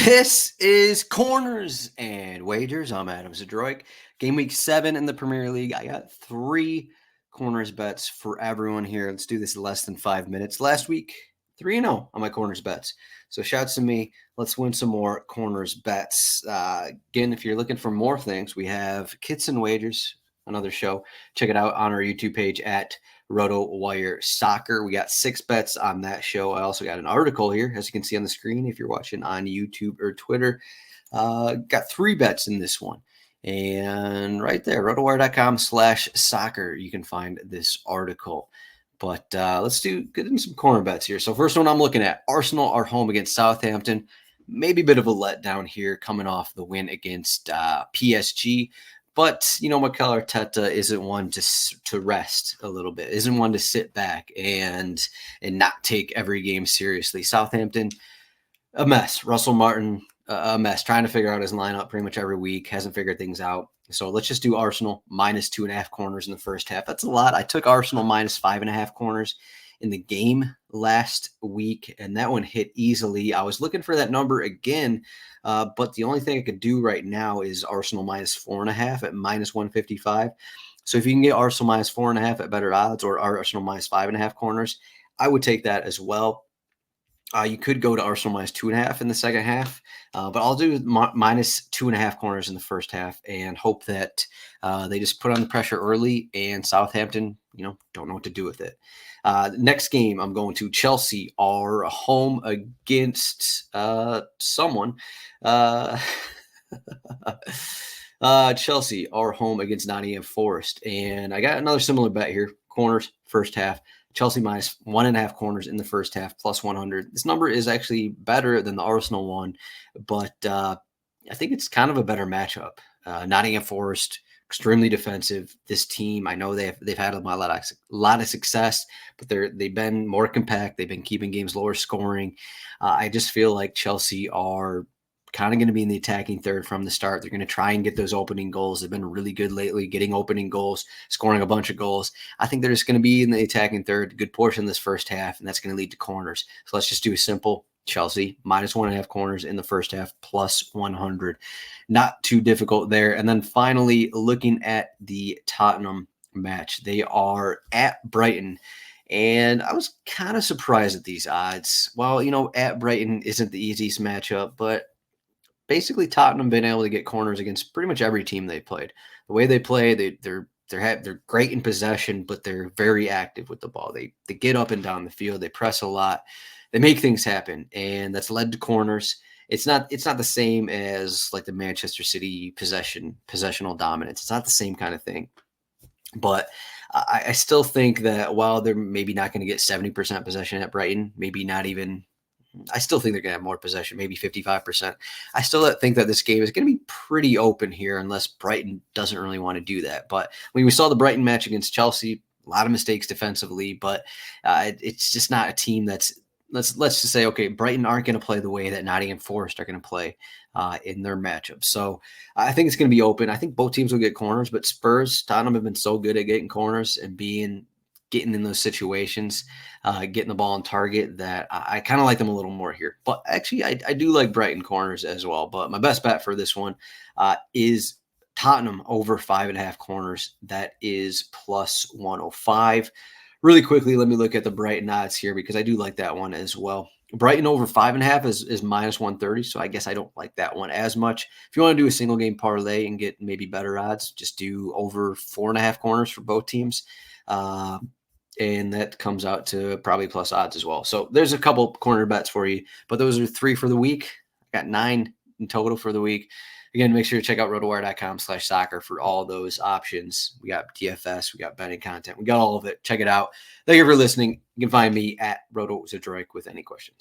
This is Corners and Wagers. I'm Adam Zdroik. Game week 7 in the Premier League. I got 3 corners bets for everyone here. Let's do this in less than 5 minutes. Last week, 3-0 on my corners bets. So shouts to me. Let's win some more corners bets. Again, if you're looking for more things, we have Kits and Wagers, another show. Check it out on our YouTube page at RotoWire Soccer. We got 6 bets on that show. I also got an article here, as you can see on the screen if you're watching on YouTube or Twitter. Got 3 bets in this one. And right there, rotowire.com/soccer, you can find this article. But let's get into some corner bets here. So first one I'm looking at, Arsenal are home against Southampton. Maybe a bit of a letdown here coming off the win against PSG. But, Mikel Arteta isn't one to rest a little bit, isn't one to sit back and not take every game seriously. Southampton, a mess. Russell Martin, a mess, trying to figure out his lineup pretty much every week, hasn't figured things out. So let's just do Arsenal -2.5 corners in the first half. That's a lot. I took Arsenal -5.5 corners in the game last week, and that one hit easily. I was looking for that number again, but the only thing I could do right now is Arsenal -4.5 at -155. So if you can get Arsenal -4.5 at better odds or Arsenal -5.5 corners, I would take that as well. You could go to Arsenal -2.5 in the second half, but I'll do -2.5 corners in the first half and hope that they just put on the pressure early and Southampton, don't know what to do with it. Next game, I'm going to Chelsea are home against someone. Chelsea are home against Nottingham Forest, and I got another similar bet here. Corners, first half. Chelsea -1.5 corners in the first half, +100. This number is actually better than the Arsenal one, but I think it's kind of a better matchup. Nottingham Forest, extremely defensive. This team, I know they've had a lot of success, but they've been more compact. They've been keeping games lower scoring. I just feel like Chelsea are kind of going to be in the attacking third from the start. They're going to try and get those opening goals. They've been really good lately, getting opening goals, scoring a bunch of goals. I think they're just going to be in the attacking third, a good portion of this first half, and that's going to lead to corners. So let's just do a simple Chelsea -1.5 corners in the first half, +100. Not too difficult there. And then finally, looking at the Tottenham match, they are at Brighton. And I was kind of surprised at these odds. Well, at Brighton isn't the easiest matchup, but basically Tottenham been able to get corners against pretty much every team they played. The way they play, they're great in possession, but they're very active with the ball. They get up and down the field. They press a lot. They make things happen, and that's led to corners. It's not the same as like the Manchester City possessional dominance. It's not the same kind of thing. But I still think that while they're maybe not going to get 70% possession at Brighton, maybe not even. I still think they're going to have more possession, maybe 55%. I still think that this game is going to be pretty open here unless Brighton doesn't really want to do that. But when we saw the Brighton match against Chelsea, a lot of mistakes defensively, but it's just not a team that's let's just say, okay, Brighton aren't going to play the way that Nottingham Forest are going to play in their matchup. So I think it's going to be open. I think both teams will get corners, but Tottenham have been so good at getting corners and getting in those situations, getting the ball on target, that I kind of like them a little more here. But actually, I do like Brighton corners as well. But my best bet for this one is Tottenham over 5.5 corners. That is +105. Really quickly, let me look at the Brighton odds here because I do like that one as well. Brighton over 5.5 is -130, so I guess I don't like that one as much. If you want to do a single game parlay and get maybe better odds, just do over 4.5 corners for both teams. And that comes out to probably plus odds as well. So there's a couple corner bets for you, but those are 3 for the week. I got 9 in total for the week. Again, make sure to check out rotowire.com/soccer for all those options. We got DFS, we got betting content, we got all of it. Check it out. Thank you for listening. You can find me at RotoZdroik with any questions.